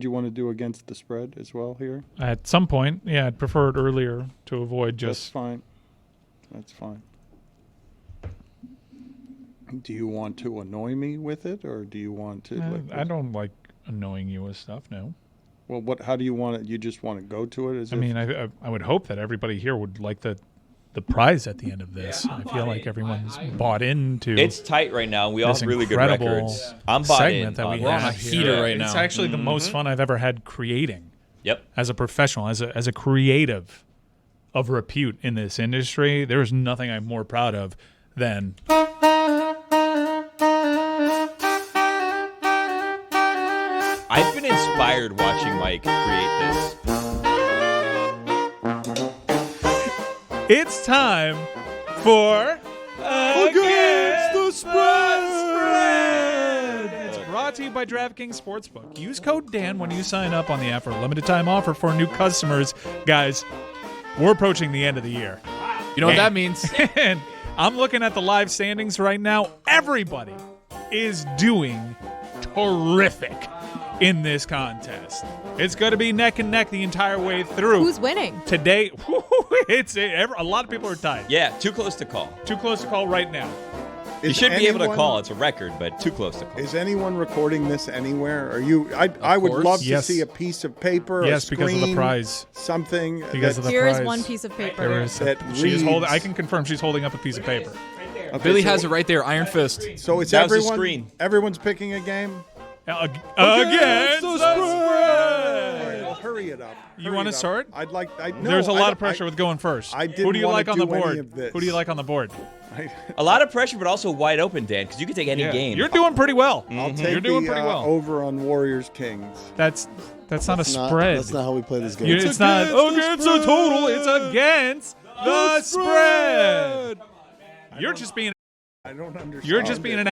Do you want to do against the spread as well here? At some point, yeah, I'd prefer it earlier to avoid just... That's fine. That's fine. Do you want to annoy me with it, or do you want to... I don't like annoying you with stuff, no. Well, how do you want it? You just want to go to it? I would hope that everybody here would like the prize at the end of this. Yeah, I feel like everyone's bought into... It's tight right now. We all have really good records. I'm bought in. That we We're on a heater right now. It's actually the most fun I've ever had creating. Yep. As a professional, as a creative of repute in this industry, there's nothing I'm more proud of than... I've been inspired watching Mike create this. It's time for Against the Spread. It's brought to you by DraftKings Sportsbook. Use code Dan when you sign up on the app for a limited time offer for new customers. Guys, we're approaching the end of the year. You know what that means? And I'm looking at the live standings right now. Everybody is doing terrific in this contest. It's going to be neck and neck the entire way through. Who's winning? Today, a lot of people are tied. Yeah, too close to call. Too close to call right now. You should be able to call. It's a record, but too close to call. Is anyone recording this anywhere? Are you? I would love to see a piece of paper, yes, a screen, because of the prize. Something. Because of the Here prize. is one piece of paper. She is holding. I can confirm she's holding up a piece of paper. Okay, Billy has it right there, iron fist. So it's that was everyone. the screen. Everyone's picking a game. Against the spread. Well, hurry it up. You want to start? I'd like. There's a lot of pressure with going first. Who do you like on the board? Who do you like on the board? A lot of pressure, but also wide open, Dan, because you can take any game. You're doing pretty well. I'll take You're doing pretty well. Over on Warriors Kings. That's not a spread. That's not how we play this game. It's not against the total. It's against the spread. You're just being. I don't understand. You're just being an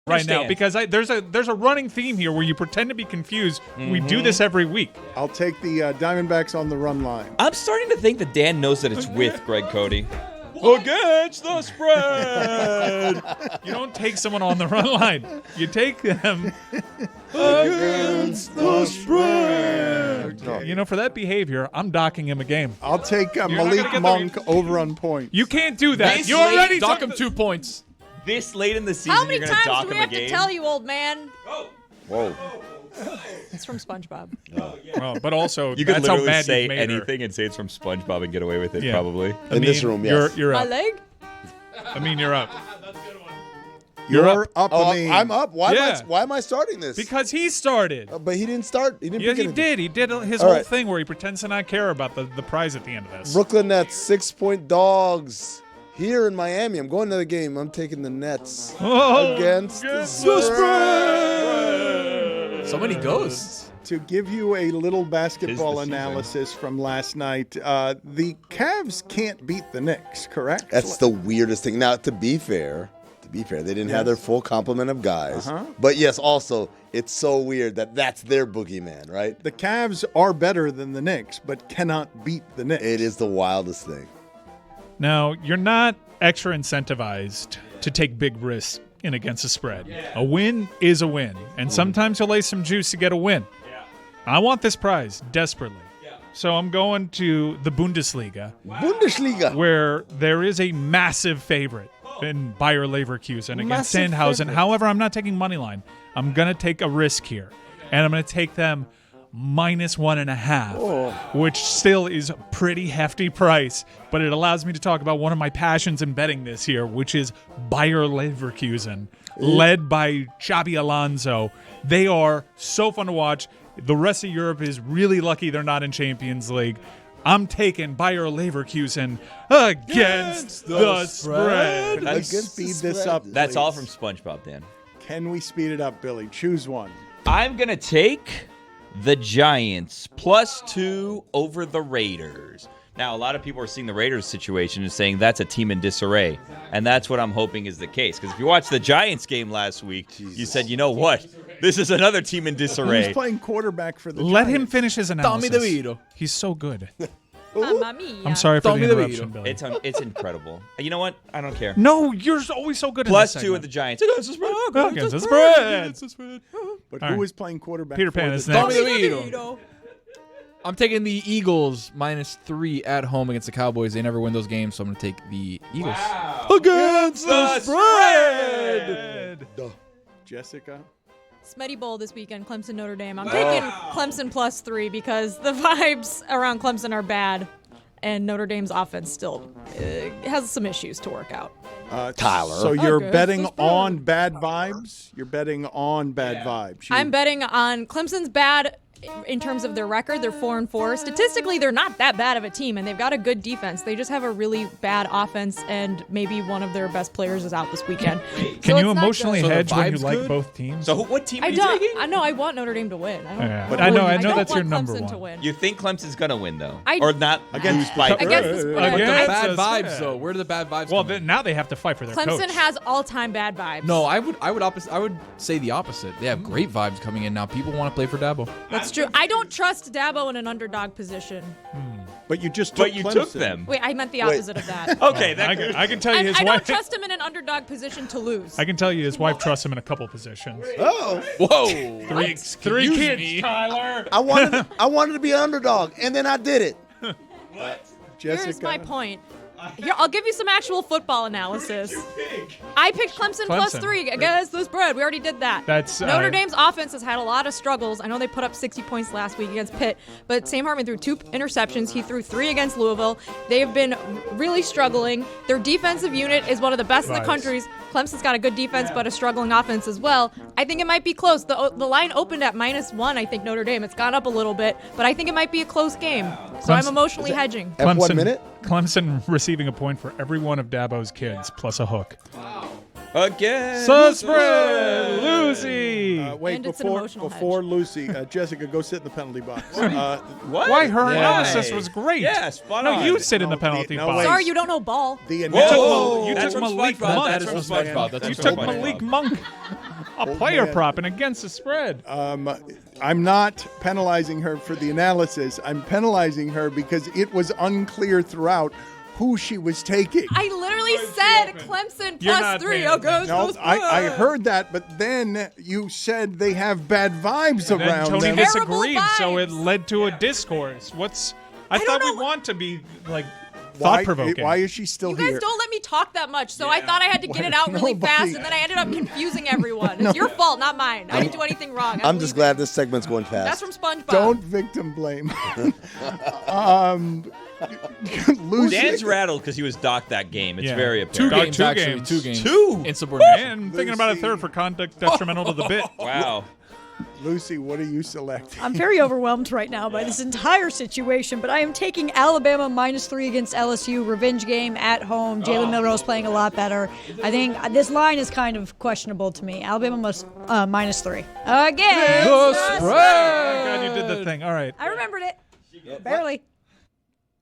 right now because there's a running theme here where you pretend to be confused. We do this every week. I'll take the Diamondbacks on the run line. I'm starting to think that Dan knows that it's with Greg Cody. Against the spread. You don't take someone on the run line. You take them Against the spread. Okay. You know, for that behavior, I'm docking him a game. I'll take Malik Monk over on points. You can't do that. This You already Dock him 2 points. This late in the season, How many you're going to times dock do we him a have game? to tell you, old man? Whoa. It's from SpongeBob. Well, but also, You could that's how literally mad say you've made her. anything and say it's from SpongeBob and get away with it, Yeah. probably. In this room, yes. You're My up. leg? You're up. You're up. Oh, Amin. I'm up. Why Yeah. am I starting this? Because he started. But he didn't start. He didn't Yeah, pick he anything. did. He did his All whole right. thing where he pretends to not care about the prize at the end of this. Brooklyn Nets, 6-point dogs. Here in Miami, I'm going to the game. I'm taking the Nets against the spread. So many ghosts. To give you a little basketball Tis the season. analysis from last night, the Cavs can't beat the Knicks, correct? That's the weirdest thing. Now, to be fair, they didn't have their full complement of guys. Uh-huh. But yes, also, it's so weird that that's their boogeyman, right? The Cavs are better than the Knicks, but cannot beat the Knicks. It is the wildest thing. Now, you're not extra incentivized to take big risks in against a spread. A win is a win, and sometimes you'll lay some juice to get a win. I want this prize desperately. So I'm going to the Bundesliga, where there is a massive favorite in Bayer Leverkusen against Massive Sandhausen. favorite. However, I'm not taking money line. I'm going to take a risk here, and I'm going to take them -1.5, which still is a pretty hefty price, but it allows me to talk about one of my passions in betting this year, which is Bayer Leverkusen, led by Xabi Alonso. They are so fun to watch. The rest of Europe is really lucky they're not in Champions League. I'm taking Bayer Leverkusen against the spread. That's- Speed this up. That's all please. from SpongeBob, Dan. Can we speed it up, Billy? Choose one. I'm going to take the Giants +2 over the Raiders. Now, a lot of people are seeing the Raiders situation and saying that's a team in disarray, and that's what I'm hoping is the case. Because if you watched the Giants game last week, you said, you know what? This is another team in disarray. Who's playing quarterback for the Let him Giants? finish his analysis. Tommy DeVito. He's so good. Mamma mia. I'm sorry for Tommy the DeVito. interruption, Billy. It's incredible. You know what? I don't care. No, you're always so good. +2 with the Giants. Against the spread. Against the spread. But All who right. is playing quarterback? Peter for Pan the is Dolphins? next. I'm taking the Eagles -3 at home against the Cowboys. They never win those games, so I'm going to take the Eagles. Against the spread. Jessica. Smetty Bowl this weekend, Clemson Notre Dame. I'm taking Clemson +3 because the vibes around Clemson are bad, and Notre Dame's offense still has some issues to work out. Tyler. So you're Okay, betting so spread. on bad vibes? You're betting on bad vibes. I'm betting on Clemson's bad in terms of their record. They're 4-4. Statistically, they're not that bad of a team, and they've got a good defense. They just have a really bad offense, and maybe one of their best players is out this weekend. Can So you it's not emotionally good. So the hedge when you vibe's like good? both teams? So what team are I you don't. taking? I know. I want Notre Dame to win. I don't. Yeah, but I know don't that's your want number Clemson one. to win. You think Clemson's gonna win though, I- or not Against lose by Against the spread. But the Against bad the vibes, spread. though. Where do the bad vibes Well, come in? now they have to fight for their Clemson coach. has all-time bad vibes. No, I would say the opposite. They have great vibes coming in now. People want to play for Dabo. That's true. I don't trust Dabo in an underdog position. But you just took But you Clemson. took them. Wait, I meant the opposite of that. Okay, that I can tell you his I don't wife. trust him in an underdog position to lose. I can tell you his wife trusts him in a couple positions. Oh, Whoa. Three kids, Tyler. I wanted to be an underdog, and then I did it. Here's Jessica. my point. Here, I'll give you some actual football analysis. I picked Clemson Clemson. +3 against the spread. We already did that. That's, Notre Dame's offense has had a lot of struggles. I know they put up 60 points last week against Pitt, but Sam Hartman threw 2 interceptions. He threw 3 against Louisville. They've been really struggling. Their defensive unit is one of the best in the Nice. country. Clemson's got a good defense, but a struggling offense as well. I think it might be close. The line opened at -1, I think, Notre Dame. It's gone up a little bit, but I think it might be a close game. So I'm Clemson- emotionally hedging. At 1 minute? Clemson receiving a point for every one of Dabo's kids, plus a hook. again. Spread, Lucy. Wait, And it's an emotional before Lucy, Jessica, go sit in the penalty box. What? Why her Why? analysis was great. Yeah, spot no, on. you sit in the No, penalty no, box. wait. Sorry, you don't know ball. The You Whoa, took that's from Malik SpongeBob. Monk. That's That is from from SpongeBob. SpongeBob. That's You from took SpongeBob. Malik Monk, a player prop, and against the spread. I'm not penalizing her for the analysis. I'm penalizing her because it was unclear throughout who she was taking. I literally said Clemson You're not +3 paying against No, the spread. I heard that, but then you said they have bad vibes Then around Tony them. disagreed, Terrible so it vibes. led to a discourse. I don't thought we know. want to be like Why, thought-provoking. why is she still You guys here? don't let me talk that much, so I thought I had to get it out really Nobody- fast, and then I ended up confusing everyone. It's your fault, not mine. I didn't do anything wrong. I'm just glad this segment's going That's fast. from SpongeBob. Don't victim blame. Lucy. Dan's rattled because he was docked that game. It's Yeah. very Two apparent. games, Two actually. games. 2 games. Two? Insubordination. And thinking about a third for conduct detrimental to the bit. Wow. Lucy, what are you selecting? I'm very overwhelmed right now by this entire situation, but I am taking Alabama -3 against LSU. Revenge game at home. Jalen Milroe's playing a lot better. I think this line is kind of questionable to me. Alabama must -3. Again. The God, spread. you did the thing. All right. I remembered it. Barely.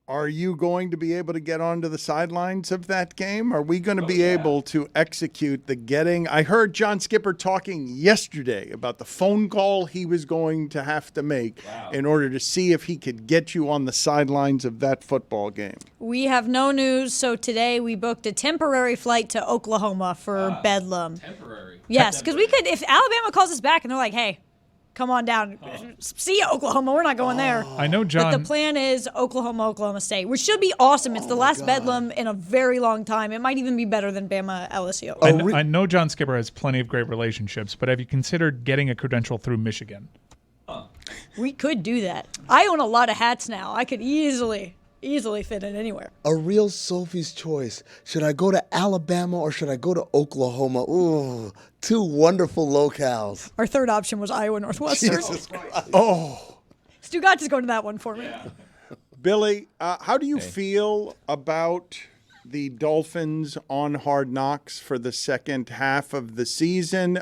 Are you going to be able to get onto the sidelines of that game? Are we going to be able to execute the getting? I heard John Skipper talking yesterday about the phone call he was going to have to make in order to see if he could get you on the sidelines of that football game. We have no news, so today we booked a temporary flight to Oklahoma for Bedlam. Temporary. Yes, because we could, if Alabama calls us back and they're like, hey, come on down. See ya, Oklahoma. We're not going there. I know John. But the plan is Oklahoma State, which should be awesome. It's the last Bedlam in a very long time. It might even be better than Bama LSU. I know John Skipper has plenty of great relationships, but have you considered getting a credential through Michigan? We could do that. I own a lot of hats now. I could easily fit in anywhere. A real Sophie's choice. Should I go to Alabama or should I go to Oklahoma? Ooh, 2 wonderful locales. Our third option was Iowa Northwestern. Jesus Christ. Stugotz is going to that one for me. Billy, how do you feel about the Dolphins on Hard Knocks for the second half of the season?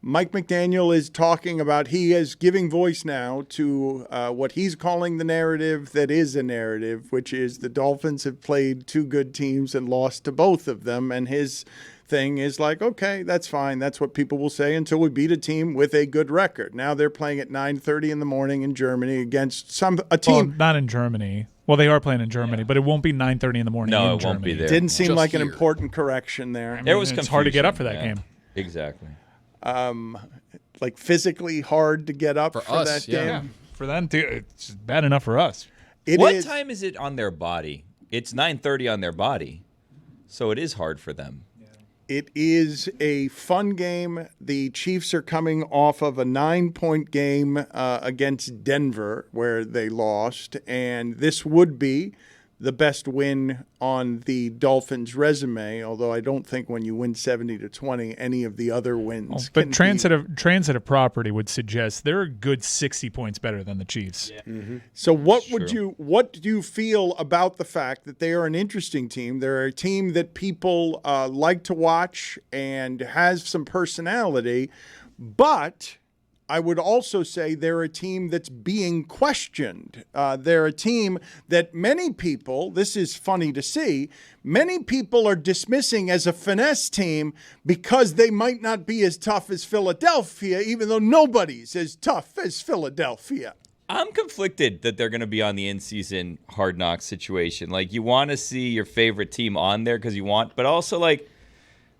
Mike McDaniel is talking about, he is giving voice now to what he's calling the narrative that is a narrative, which is the Dolphins have played 2 good teams and lost to both of them. And his thing is like, okay, that's fine. That's what people will say until we beat a team with a good record. Now they're playing at 9:30 in the morning in Germany against a Well, team. not in Germany. Well, they are playing in Germany, but it won't be 9:30 in the morning. No, in it won't be Germany. there. Didn't seem Just like an here. important correction there. There was It's hard to get up for that confusion, game. Exactly. like physically hard to get up for us, that yeah. game? Yeah, for them too. It's bad enough for us. What time is it on their body? It's 9:30 on their body, so it is hard for them. It is a fun game. The Chiefs are coming off of a 9-point game against Denver where they lost, and this would be the best win on the Dolphins' resume, although I don't think when you win 70-20, any of the other wins But can transitive property would suggest they're a good 60 points better than the Chiefs. Yeah. So what do you feel about the fact that they are an interesting team? They're a team that people like to watch and has some personality, but I would also say they're a team that's being questioned. They're a team that many people, this is funny to see, many people are dismissing as a finesse team because they might not be as tough as Philadelphia, even though nobody's as tough as Philadelphia. I'm conflicted that they're going to be on the in-season Hard Knocks situation. Like, you want to see your favorite team on there because you want, but also, like,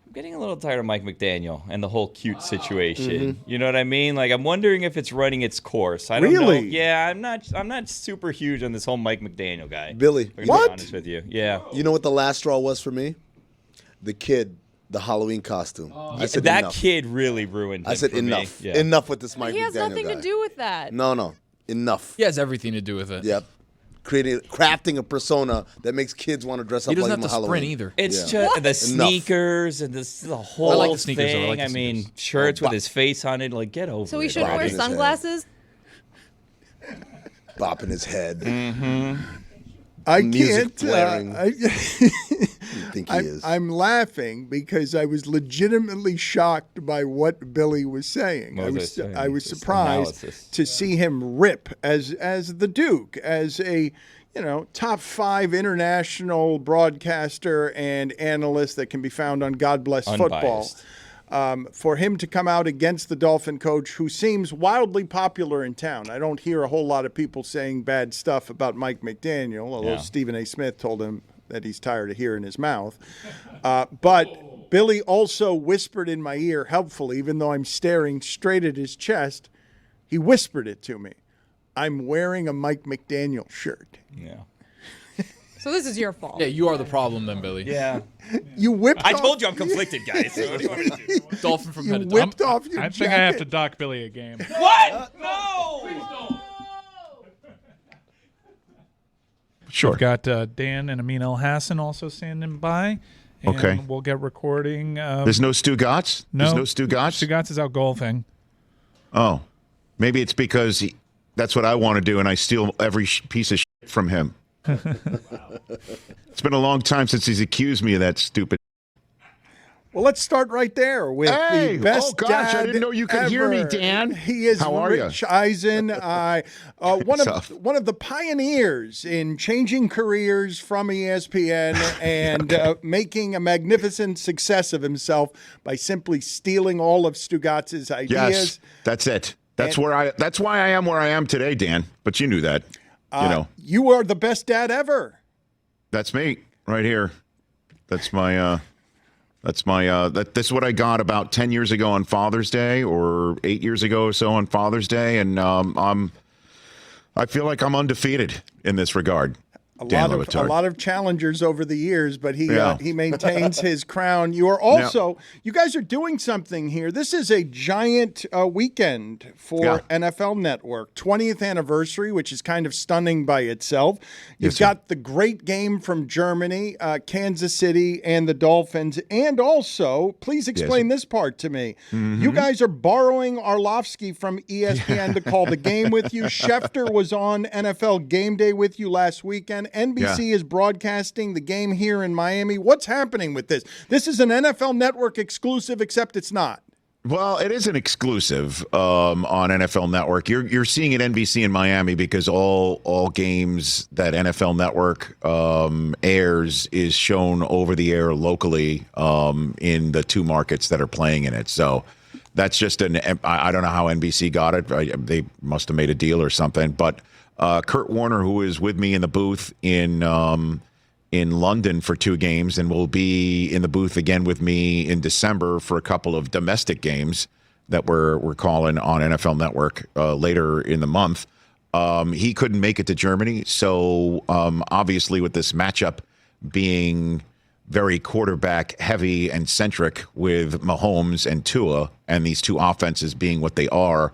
I'm getting a little tired of Mike McDaniel and the whole cute situation. You know what I mean? Like, I'm wondering if it's running its course. I don't know. Really? Yeah, I'm not super huge on this whole Mike McDaniel guy. Billy, I'm gonna be honest with you. Yeah. you know what the last straw was for me? The kid, the Halloween costume. I said That enough. kid really ruined him I said for me. enough. Yeah. Enough with this Mike He has McDaniel nothing guy. to do with that. No, enough. He has everything to do with it. Yep. Crafting a persona that makes kids want to dress up He doesn't like have him to on sprint Halloween. either. It's Yeah. just the sneakers and the whole I like the sneakers, though. I thing. like the I mean, sneakers. shirts with his face on it. Like, get over So it. he shouldn't wear Bobbing his head. sunglasses? Bopping his head. I Music can't. blaring. You think he is. I'm laughing because I was legitimately shocked by what Billy was saying. What was I saying? I was Just surprised analysis. to see him rip as the Duke, as a top 5 international broadcaster and analyst that can be found on God Bless Football. Unbiased. For him to come out against the Dolphin coach, who seems wildly popular in town. I don't hear a whole lot of people saying bad stuff about Mike McDaniel, although Yeah. Stephen A. Smith told him that he's tired of hearing his mouth. But Billy also whispered in my ear, helpfully, even though I'm staring straight at his chest, he whispered it to me. I'm wearing a Mike McDaniel shirt. Yeah. So this is your fault. Yeah, you are the problem then, Billy. Yeah. You whipped I off- told you I'm conflicted, guys. So what do you want me to do? Dolphin from You head to toe. whipped off your I jacket. think I have to dock Billy a game. What? No. Sure. We've got Dan and Amin El Hassan also standing by. And Okay. we'll get recording. There's no Stugotz? no, There's no Stugotz? Stugotz is out golfing. Oh. Maybe it's because that's what I want to do, and I steal every piece of shit from him. It's been a long time since he's accused me of that stupid. Well, let's start right there with Hey! the best Oh, gosh, I dad didn't know you could hear me, ever. Dan. He is How are ya? Rich Eisen, one Tough. of the pioneers in changing careers from ESPN and making a magnificent success of himself by simply stealing all of Stugotz's ideas. Yes, that's it. That's why I am where I am today, Dan. But you knew that. You are the best dad ever. That's me right here. This is what I got about 10 years ago on Father's Day, or 8 years ago or so on Father's Day, and I feel like I'm undefeated in this regard. A Dan Le lot Batard. of challengers over the years, but he Yeah. he maintains his crown. You are also you guys are doing something here. This is a giant weekend for NFL Network, 20th anniversary, which is kind of stunning by itself. You've got the great game from Germany, Kansas City, and the Dolphins, and also please explain this part to me. Mm-hmm. You guys are borrowing Arlovsky from ESPN to call the game with you. Schefter was on NFL Game Day with you last weekend. NBC is broadcasting the game here in Miami. What's happening with this? This is an NFL Network exclusive, except it's not. Well, it is an exclusive on NFL Network. You're seeing it NBC in Miami because all games that NFL Network airs is shown over the air locally in the 2 markets that are playing in it. So that's just I don't know how NBC got it. They must have made a deal or something. But Kurt Warner, who is with me in the booth in London for 2 games and will be in the booth again with me in December for a couple of domestic games. that we're calling on NFL Network later in the month. He couldn't make it to Germany, so obviously with this matchup being very quarterback heavy and centric with Mahomes and Tua, and these two offenses being what they are,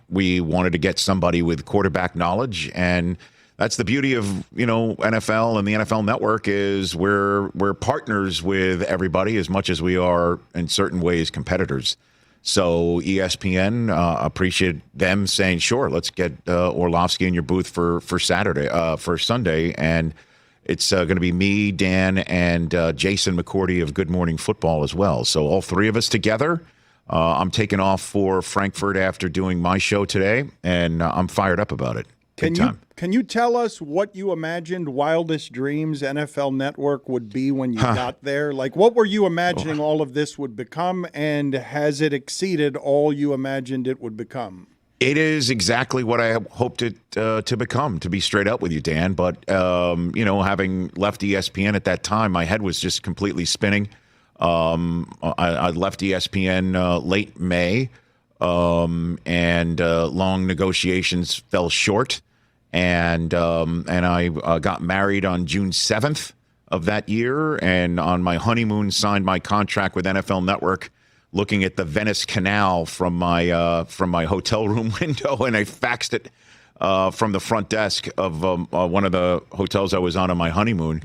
we wanted to get somebody with quarterback knowledge, and that's the beauty of NFL and the NFL Network is we're partners with everybody as much as we are in certain ways competitors. So ESPN appreciate them saying, sure, let's get Orlovsky in your booth for Sunday, and it's going to be me, Dan, and Jason McCourty of Good Morning Football as well. So all three of us together. I'm taking off for Frankfurt after doing my show today, and I'm fired up about it. Can you tell us what you imagined Wildest Dreams NFL Network would be when you got there? Like, what were you imagining all of this would become, and has it exceeded all you imagined it would become? It is exactly what I hoped it to become, to be straight up with you, Dan. But, having left ESPN at that time, my head was just completely spinning. I left ESPN late May, and long negotiations fell short. And I got married on June 7th of that year, and on my honeymoon signed my contract with NFL Network, looking at the Venice Canal from my hotel room window, and I faxed it from the front desk of one of the hotels I was on my honeymoon.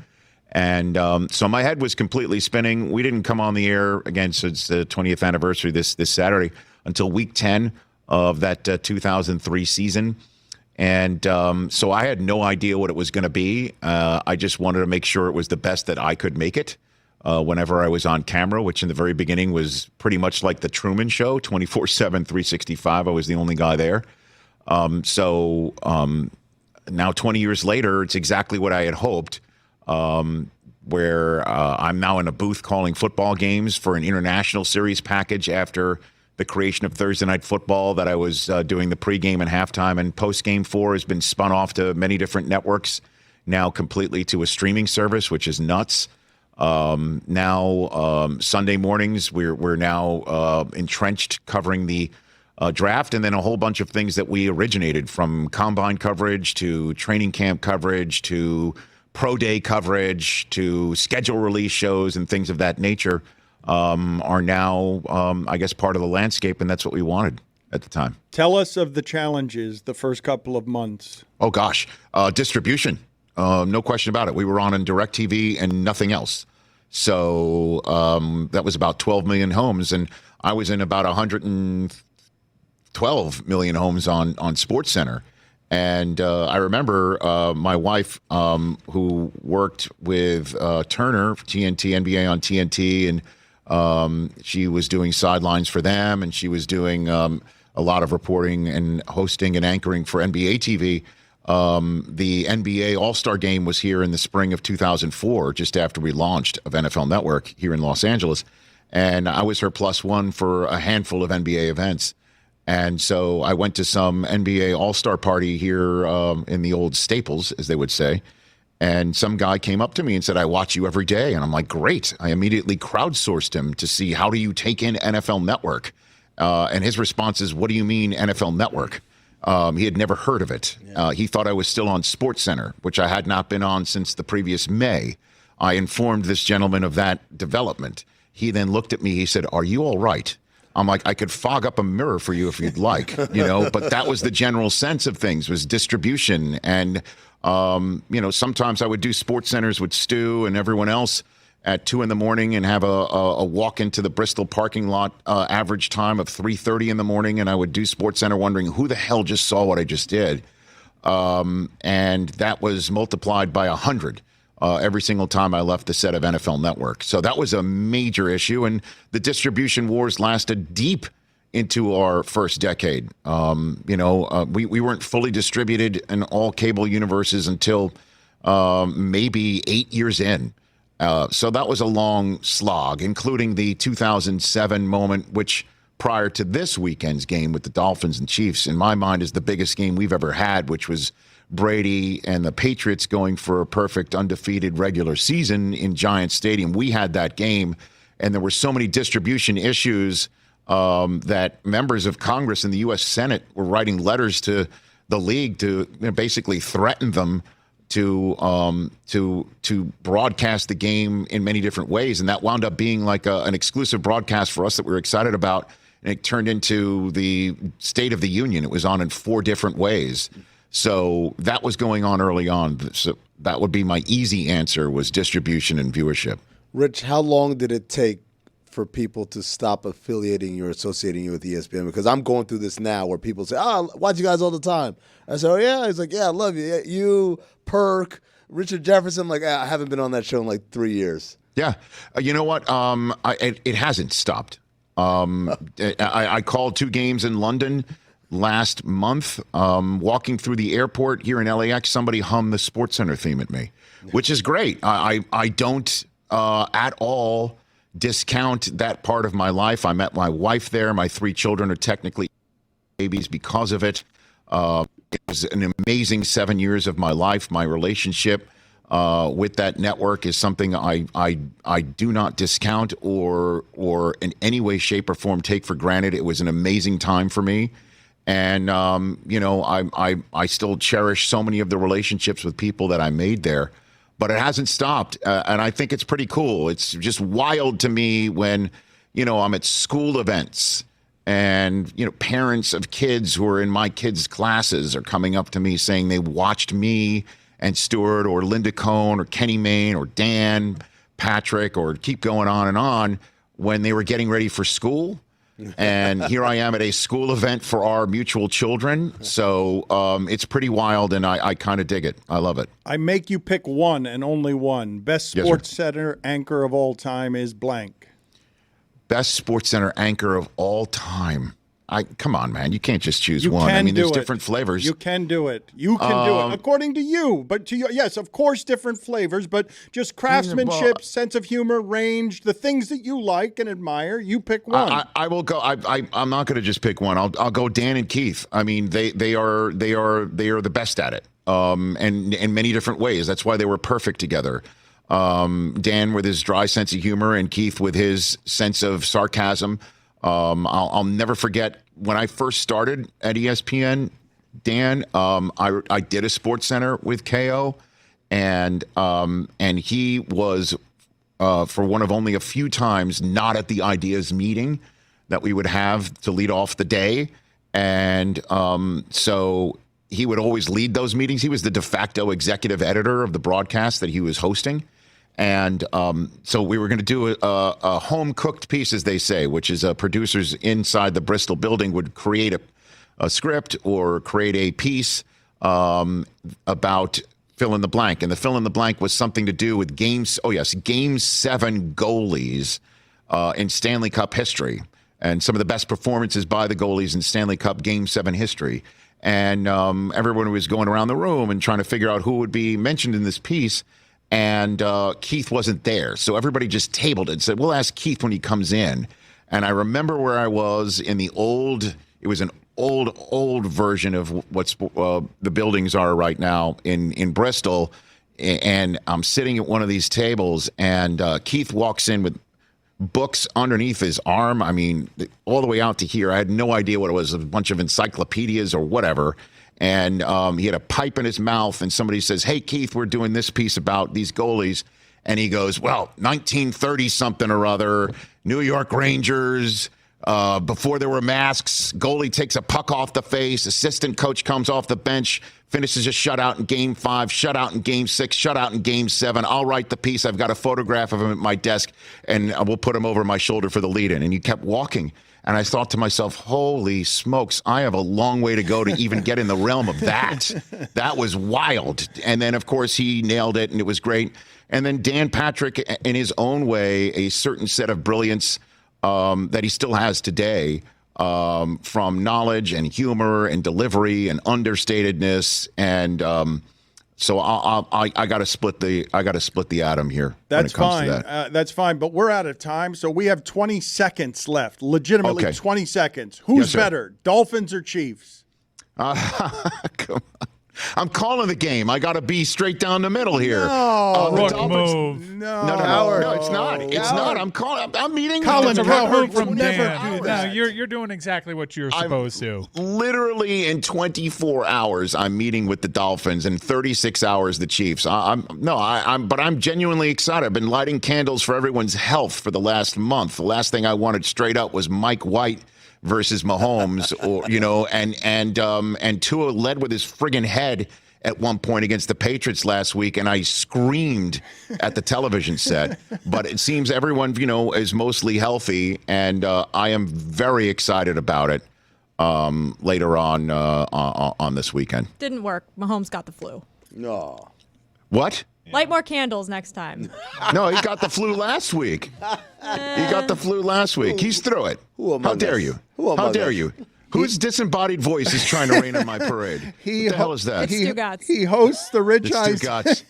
And so my head was completely spinning. We didn't come on the air again since the 20th anniversary this Saturday until week 10 of that 2003 season. And so I had no idea what it was going to be. I just wanted to make sure it was the best that I could make it whenever I was on camera, which in the very beginning was pretty much like the Truman Show, 24/7, 365. I was the only guy there. So now 20 years later, it's exactly what I had hoped, where I'm now in a booth calling football games for an international series package after the creation of Thursday Night Football that I was doing the pregame and halftime, and postgame for has been spun off to many different networks, now completely to a streaming service, which is nuts. Now Sunday mornings, we're now entrenched covering the draft, and then a whole bunch of things that we originated, from combine coverage to training camp coverage to pro day coverage to schedule release shows and things of that nature. Are now, I guess, part of the landscape, and that's what we wanted at the time. Tell us of the challenges the first couple of months. Oh, gosh. Distribution. No question about it. We were on DirecTV and nothing else. So that was about 12 million homes, and I was in about 112 million homes on SportsCenter. And I remember my wife, who worked with Turner, TNT, NBA on TNT, and she was doing sidelines for them, and she was doing a lot of reporting and hosting and anchoring for NBA TV. The NBA All-Star Game was here in the spring of 2004, just after we launched of NFL Network here in Los Angeles. And I was her +1 for a handful of NBA events. And so I went to some NBA All-Star party here in the old Staples, as they would say. And some guy came up to me and said, I watch you every day. And I'm like, great. I immediately crowdsourced him to see, how do you take in NFL Network? And his response is, what do you mean NFL Network? He had never heard of it. He thought I was still on SportsCenter, which I had not been on since the previous May. I informed this gentleman of that development. He then looked at me. He said, are you all right? I'm like, I could fog up a mirror for you if you'd like, but that was the general sense of things, was distribution. And, sometimes I would do SportsCenters with Stu and everyone else at 2 a.m. and have a walk into the Bristol parking lot, average time of 3:30 in the morning. And I would do SportsCenter wondering who the hell just saw what I just did. And that was multiplied by 100. Every single time I left the set of NFL Network. So that was a major issue, and the distribution wars lasted deep into our first decade. We weren't fully distributed in all cable universes until maybe 8 years in. So that was a long slog, including the 2007 moment, which prior to this weekend's game with the Dolphins and Chiefs, in my mind, is the biggest game we've ever had, which was Brady and the Patriots going for a perfect undefeated regular season in Giants Stadium. We had that game, and there were so many distribution issues that members of Congress and the U.S. Senate were writing letters to the league to basically threaten them to broadcast the game in many different ways, and that wound up being like an exclusive broadcast for us that we were excited about, and it turned into the State of the Union. It was on in 4 different ways, so that was going on early on. So that would be my easy answer, was distribution and viewership. Rich, how long did it take for people to stop affiliating you or associating you with ESPN? Because I'm going through this now where people say, I watch you guys all the time. I say, oh, yeah? He's like, yeah, I love you. Yeah, you, Perk, Richard Jefferson. I'm like, I haven't been on that show in like 3 years. Yeah. You know what? It hasn't stopped. I called 2 games in London last month. Walking through the airport here in LAX, somebody hummed the SportsCenter theme at me, which is great. I don't at all discount that part of my life. I met my wife there. My 3 children are technically babies because of it. It was an amazing 7 years of my life. My relationship with that network is something I do not discount or in any way, shape, or form take for granted. It was an amazing time for me. And, I still cherish so many of the relationships with people that I made there. But it hasn't stopped, and I think it's pretty cool. It's just wild to me when, I'm at school events and, parents of kids who are in my kids' classes are coming up to me saying they watched me and Stuart or Linda Cohn or Kenny Mayne or Dan, Patrick, or keep going on when they were getting ready for school. And here I am at a school event for our mutual children. So it's pretty wild, and I kind of dig it. I love it. I make you pick one and only one. Best Sports Center anchor of all time is blank. Best Sports Center anchor of all time. Come on, man. You can't just choose one. I mean, there's different flavors. You can do it. You can do it, according to you. But to you, yes, of course, different flavors, but just craftsmanship, sense of humor, range, the things that you like and admire, you pick one. I will go. I'm not going to just pick one. I'll go Dan and Keith. I mean, they are the best at it, and in many different ways. That's why they were perfect together. Dan with his dry sense of humor, and Keith with his sense of sarcasm. I'll never forget when I first started at ESPN, Dan. I did a Sports Center with KO, and he was for one of only a few times not at the ideas meeting that we would have to lead off the day, and so he would always lead those meetings. He was the de facto executive editor of the broadcast that he was hosting. And so we were going to do a home-cooked piece, as they say, which is producers inside the Bristol building would create a script or create a piece about fill in the blank. And the fill in the blank was something to do with Game 7 goalies in Stanley Cup history, and some of the best performances by the goalies in Stanley Cup Game 7 history. And everyone was going around the room and trying to figure out who would be mentioned in this piece. And Keith wasn't there. So everybody just tabled it and said, we'll ask Keith when he comes in. And I remember where I was in it was an old version of what's the buildings are right now in Bristol. And I'm sitting at one of these tables, and Keith walks in with books underneath his arm. I mean, all the way out to here. I had no idea what it was, a bunch of encyclopedias or whatever. And he had a pipe in his mouth, and somebody says, hey, Keith, we're doing this piece about these goalies. And he goes, well, 1930-something or other, New York Rangers, before there were masks, goalie takes a puck off the face, assistant coach comes off the bench, finishes a shutout in Game 5, shutout in Game 6, shutout in Game 7. I'll write the piece. I've got a photograph of him at my desk, and we'll put him over my shoulder for the lead-in. And you kept walking. And I thought to myself, holy smokes, I have a long way to go to even get in the realm of that. That was wild. And then, of course, he nailed it, and it was great. And then Dan Patrick, in his own way, a certain set of brilliance that he still has today, from knowledge and humor and delivery and understatedness. And so I got to split the atom here. That's when it comes fine. to that. That's fine. But we're out of time, so we have 20 seconds left. Legitimately, Okay. 20 seconds. Who's Yes, sir. better, Dolphins or Chiefs? Come on. I'm calling the game. I got to be straight down the middle here. No. Rook Dolphins- move. No, it's not. It's not. I'm meeting Colin, with the Howard From would never Dan. do No, that. you're doing exactly what you're supposed to. Literally in 24 hours, I'm meeting with the Dolphins, and 36 hours the Chiefs. But I'm genuinely excited. I've been lighting candles for everyone's health for the last month. The last thing I wanted straight up was Mike White versus Mahomes, and Tua led with his friggin' head at one point against the Patriots last week, and I screamed at the television set. But it seems everyone, is mostly healthy, and I am very excited about it later on this weekend. Didn't work. Mahomes got the flu. No. What? Light more candles next time. No, he got the flu last week. He's through it. How dare you? How dare you? Whose disembodied voice is trying to rain on my parade? What the hell is that? It's Stugotz. He hosts the Rich It's Eisen. Stugotz.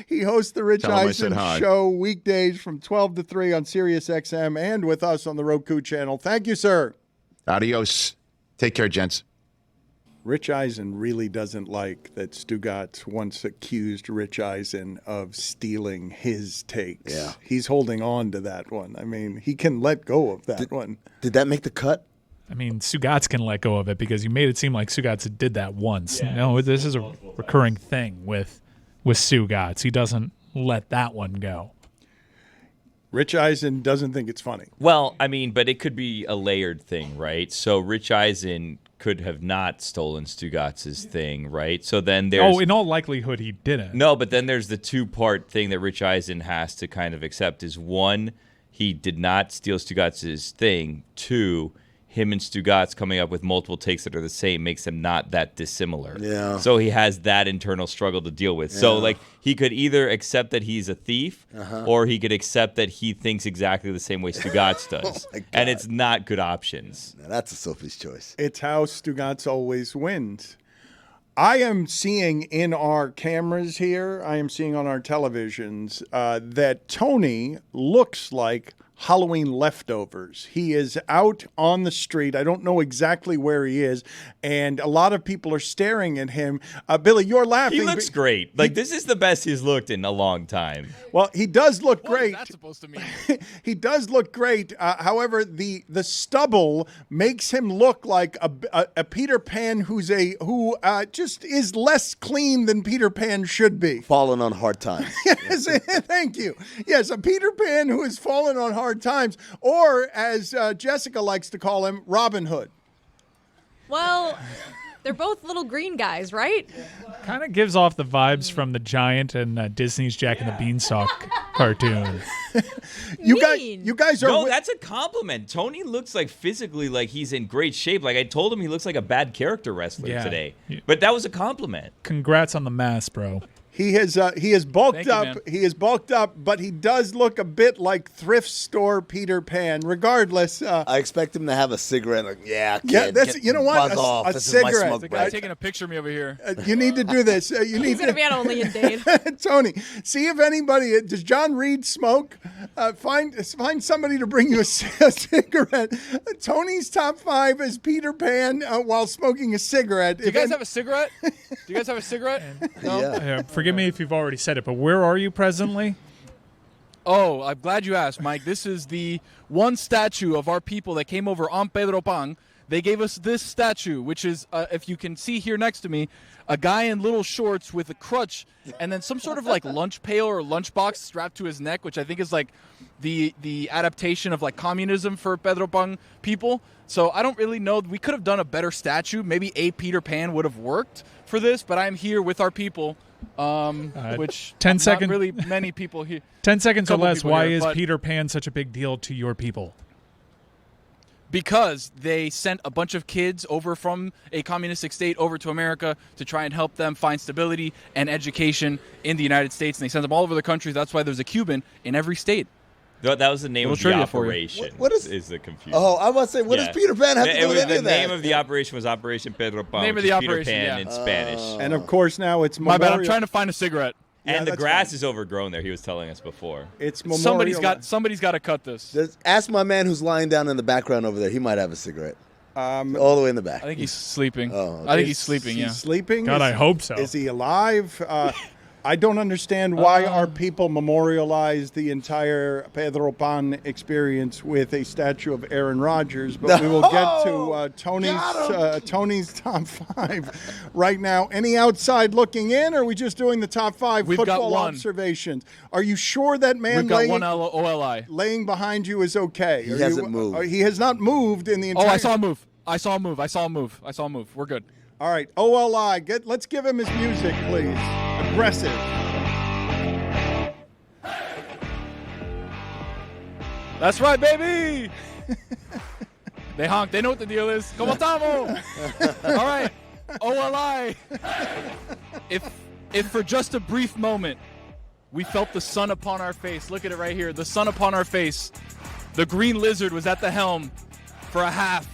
He hosts the Rich Tell him I Eisen said hi. show weekdays from 12 to 3 on Sirius XM and with us on the Roku channel. Thank you, sir. Adios. Take care, gents. Rich Eisen really doesn't like that Stugotz once accused Rich Eisen of stealing his takes. Yeah. He's holding on to that one. I mean, he can let go of that one. Did that make the cut? I mean, Stugotz can let go of it because you made it seem like Stugotz did that once. No, this is a recurring thing with Stugotz. He doesn't let that one go. Rich Eisen doesn't think it's funny. Well, I mean, but it could be a layered thing, right? So Rich Eisen could have not stolen Stugotz's thing, right? So then there's... Oh, in all likelihood, he didn't. No, but then there's the two-part thing that Rich Eisen has to kind of accept is, one, he did not steal Stugotz's thing. Two, him and Stugotz coming up with multiple takes that are the same makes them not that dissimilar. Yeah. So he has that internal struggle to deal with. So, like, he could either accept that he's a thief or he could accept that he thinks exactly the same way Stugotz does. my God. And it's not good options. Now, that's a Sophie's choice. It's how Stugotz always wins. I am seeing in our cameras here, I am seeing on our televisions that Tony looks like Halloween leftovers. He is out on the street. I don't know exactly where he is, and a lot of people are staring at him. Billy, you're laughing. He looks great. Like, this is the best he's looked in a long time. Well, he does look great. What is that supposed to mean? He does look great. However, the stubble makes him look like a Peter Pan who just is less clean than Peter Pan should be. Falling on hard times. Yes, thank you. Yes, a Peter Pan who has fallen on hard times, or as Jessica likes to call him, Robin Hood. Well, they're both little green guys, right? Kind of gives off the vibes from the Giant and Disney's Jack and the Beanstalk cartoon. You Mean. guys are. No, that's a compliment. Tony looks like physically like he's in great shape. Like, I told him he looks like a bad character wrestler today. But that was a compliment. Congrats on the mass, bro. He has bulked Thank you, up. man. He is bulked up, but he does look a bit like thrift store Peter Pan. Regardless, I expect him to have a cigarette. Like, yeah, kid, that's get- you know what, buzz off. a This is my cigarette. smoke The break. guy taking a picture of me over here. You need to do this. You need He's going to to. be on Only in Dave. Tony, see if anybody does. John Reed smoke? Find somebody to bring you a cigarette. Tony's top 5 is Peter Pan while smoking a cigarette. Do you guys have a cigarette? Do you guys have a cigarette? No? Yeah. Forgive me if you've already said it, but where are you presently? Oh, I'm glad you asked, Mike. This is the one statue of our people that came over on Pedro Pan. They gave us this statue, which is, if you can see here next to me, a guy in little shorts with a crutch and then some sort of like lunch pail or lunchbox strapped to his neck, which I think is like the adaptation of like communism for Pedro Pan people. So I don't really know. We could have done a better statue. Maybe a Peter Pan would have worked for this, but I'm here with our people. Which 10 not second- really many people here. 10 seconds or Couple less, people why here, is but- Peter Pan such a big deal to your people? Because they sent a bunch of kids over from a communistic state over to America to try and help them find stability and education in the United States. And they sent them all over the country. That's why there's a Cuban in every state. No, that was the name Little of the trivia for you. operation. What is- the confusion? Oh, I was say, what does Peter Pan have to do with any the of that? name of the operation was Operation Pedro Pan. Name of which the is Peter operation, Pan yeah. in Spanish. And of course, now it's My Memorial. bad. I'm trying to find a cigarette. And the that's grass fine. is overgrown there. He was telling us before. It's Memorial. Somebody's got to cut this. Ask my man who's lying down in the background over there. He might have a cigarette. All the way in the back. I think he's sleeping. Oh, okay. I think he's sleeping, yeah. He's sleeping? God, I hope so. Is he alive? I don't understand why our people memorialize the entire Pedro Pan experience with a statue of Aaron Rodgers, but we will get to Tony's top 5 right now. Any outside looking in, or are we just doing the top 5 We've got football one. observations? Are you sure that man We've got one OLI. laying behind you is okay? He hasn't moved. He has not moved in the entire... Oh, I saw a move. We're good. All right, OLI, let's give him his music, please. Aggressive. That's right, baby. They honk. They know what the deal is. Como estamos? All right, OLI. If for just a brief moment we felt the sun upon our face, look at it right here, the sun upon our face, the Green Lizard was at the helm for a half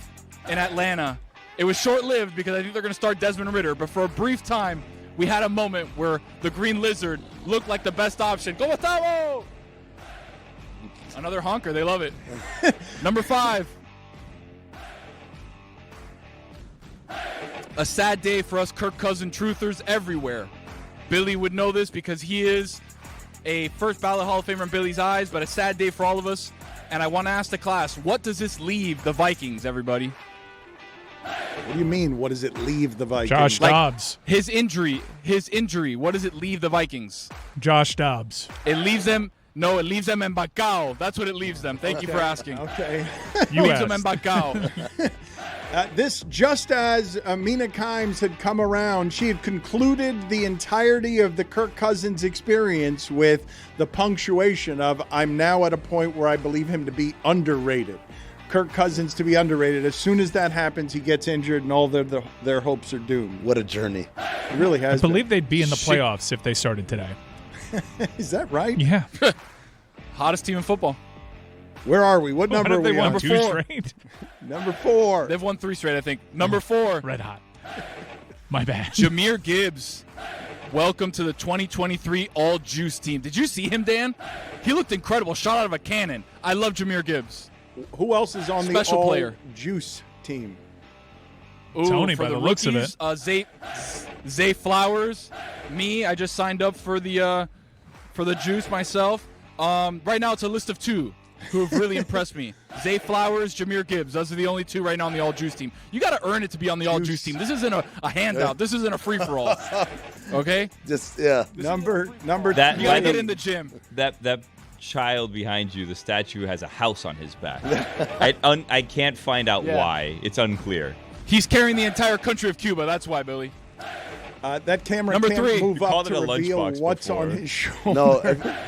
in Atlanta. It was short-lived because I think they're going to start Desmond Ridder, but for a brief time, we had a moment where the Green Lizard looked like the best option. Como estamos? Another honker. They love it. Number 5. A sad day for us Kirk Cousins truthers everywhere. Billy would know this because he is a first ballot Hall of Famer in Billy's eyes, but a sad day for all of us. And I want to ask the class, what does this leave the Vikings, everybody? What do you mean? What does it leave the Vikings? Josh Dobbs. His injury, what does it leave the Vikings? Josh Dobbs. It leaves them in Bacau. That's what it leaves them. Thank you for asking. Okay. You Leaves them in asked. Bacau. This just as Mina Kimes had come around, she had concluded the entirety of the Kirk Cousins experience with the punctuation of, I'm now at a point where I believe him to be underrated. Kirk Cousins to be underrated. As soon as that happens, he gets injured and all their hopes are doomed. What a journey. It really has I believe they'd be in the playoffs if they started today. been. Is that right? Yeah. Hottest team in football. Where are we? What number What are if they we won on? 2 4. straight? Number 4. They've won 3 straight, I think. Number 4, Red hot. My bad. Jahmyr Gibbs. Welcome to the 2023 All Juice team. Did you see him, Dan? He looked incredible. Shot out of a cannon. I love Jahmyr Gibbs. Who else is on Special the all player. Juice team? Ooh, Tony, for by the looks of it. Zay Flowers. Me, I just signed up for the Juice myself. Right now it's a list of 2 who have really impressed me. Zay Flowers, Jahmyr Gibbs. Those are the only 2 right now on the All Juice team. You got to earn it to be on the All Juice team. This isn't a handout. This isn't a free-for-all. Okay? Just, yeah. Number That- You got to By get the- in the gym. That child behind you, the statue has a house on his back. I can't find out Yeah. why. It's unclear. He's carrying the entire country of Cuba. That's why, Billy. that camera Number can't 3. move You up called it to a reveal lunchbox what's before. on his shoulder. No,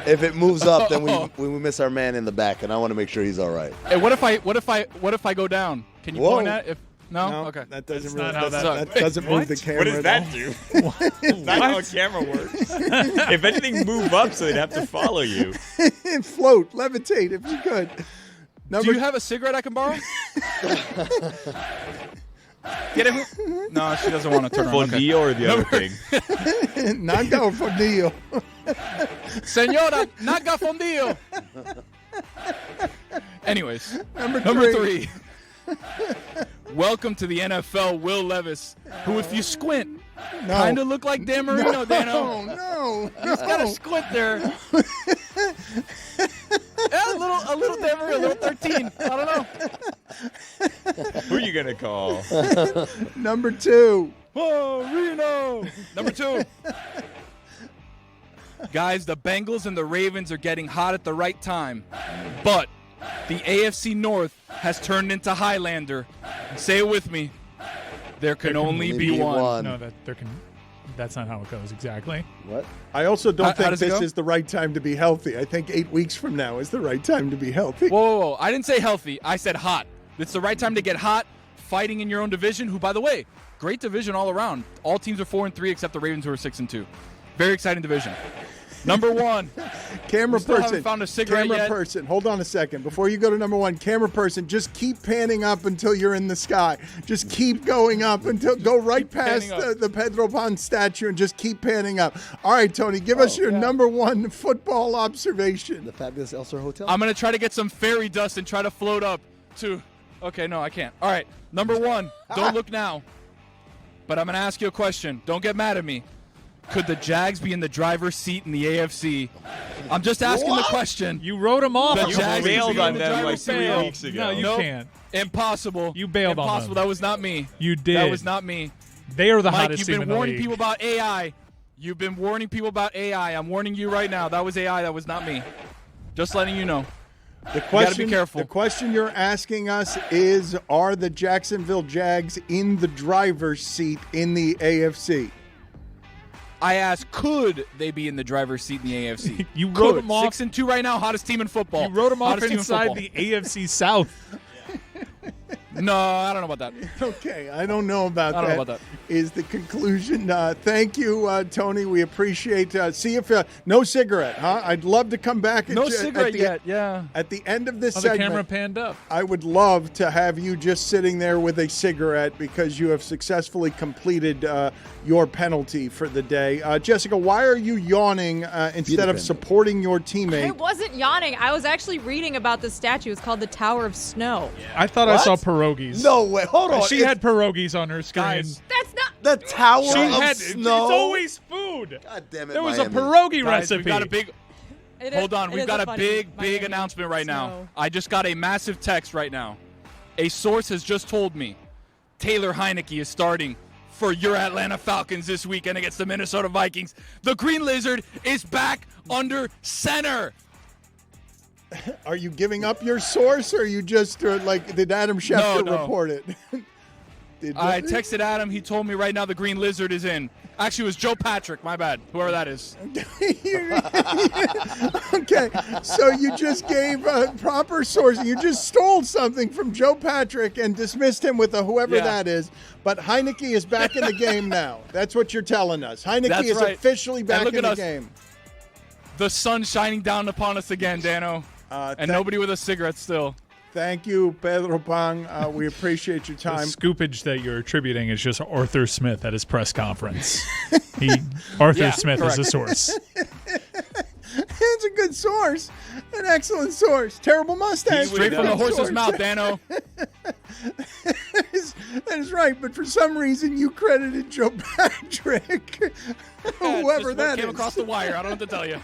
if it moves up, then we miss our man in the back, and I want to make sure he's all right. Hey, what if I go down? Can you Whoa. point at? No? Okay. That doesn't That's really. not how that that- doesn't move the camera. What does at that all. do? That's not how a camera works. If anything, move up so they'd have to follow you. Float, levitate, if you could. Do you have a cigarette I can borrow? Get it? No, she doesn't want to turn around. Okay. Fondillo or the other thing? Naga Fondillo. Senora, naga fondillo. Anyways, Number number 3. 3. Welcome to the NFL, Will Levis, who, if you squint, kind of look like Dan Marino, Dano. No. He's got a squint there. Yeah, a little Dan Marino, a little 13. I don't know. Who are you gonna call? Number 2. Oh, Reno. Number 2. Guys, the Bengals and the Ravens are getting hot at the right time. But the AFC North has turned into Highlander. Say it with me. There can only be one. No, that's not how it goes exactly. What? I also don't How think does it this go? is the right time to be healthy. I think 8 weeks from now is the right time to be healthy. Whoa. I didn't say healthy. I said hot. It's the right time to get hot, fighting in your own division, who, by the way, great division all around. All teams are 4-3 except the Ravens, who are 6-2. Very exciting division. Number 1. Camera We still haven't person. found a cigarette Camera yet. person. Hold on a second. Before you go to number 1, camera person, just keep panning up until you're in the sky. Just keep going up until go right past panning up. the Pedro Pan statue and just keep panning up. All right, Tony, give us your number 1 football observation. The fabulous Elser Hotel? I'm going to try to get some fairy dust and try to float up to Okay, no, I can't. All right, number one, don't look now. But I'm going to ask you a question. Don't get mad at me. Could the Jags be in the driver's seat in the AFC? I'm just asking the question. You wrote them off. The You Jags bailed be in on the them like driver's 3 seat. weeks ago. No, you Nope. can't. Impossible. You bailed on Impossible. them. That was not me. You did. That was not me. They are the Mike, hottest you've team been in the warning league. people about AI. You've been warning people about AI. I'm warning you right now. That was AI. That was not me. Just letting you know. The question, gotta be careful. The question you're asking us is, are the Jacksonville Jags in the driver's seat in the AFC? I asked, could they be in the driver's seat in the AFC? You Could. wrote them off. 6-2 right now, hottest team in football. You wrote them off Hottest team in inside football. the AFC South. No, I don't know about that. Okay, I don't know about I that. don't know about Is the conclusion. Thank you, Tony. We appreciate. See if no cigarette, huh? I'd love to come back. No at cigarette the, yet, yeah. At the end of this Oh, the segment, camera panned up. I would love to have you just sitting there with a cigarette because you have successfully completed your penalty for the day. Jessica, why are you yawning instead of supporting your I teammate? wasn't yawning. I was actually reading about the statue. It's called the Tower of Snow. I thought I saw pierogies. No way. Hold on. She had pierogies on her screen. Guys, That's not. the Tower She of had. Snow. It's always food. God damn it, There was Miami. a pierogi guys, recipe. we've got a big. It Hold is- on, it we've is got a funny big Miami announcement right now. snow. I just got a massive text right now. A source has just told me Taylor Heineke is starting for your Atlanta Falcons this weekend against the Minnesota Vikings. The Green Lizard is back under center. Are you giving up your source, or are you just did Adam Schefter No. report it? I texted Adam. He told me right now the Green Lizard is in. Actually, it was Joe Patrick. My bad. Whoever that is. Okay, so you just gave a proper source. You just stole something from Joe Patrick and dismissed him with a whoever Yeah. that is. But Heineke is back in the game now. That's what you're telling us. Heineke That's is right. officially back look in at the us. game. The sun shining down upon us again, Dano. And nobody with a cigarette still. Thank you, Pedro Pan. We appreciate your The time. scoopage that you're attributing is just Arthur Smith at his press conference. Arthur Yeah, Smith correct. is a source. It's a good source, an excellent source. Terrible mustache. Straight from the horse's Source. mouth, Dano. That is right, but for some reason you credited Joe Patrick, whoever Just what that came is. across the wire. I don't know what to tell you.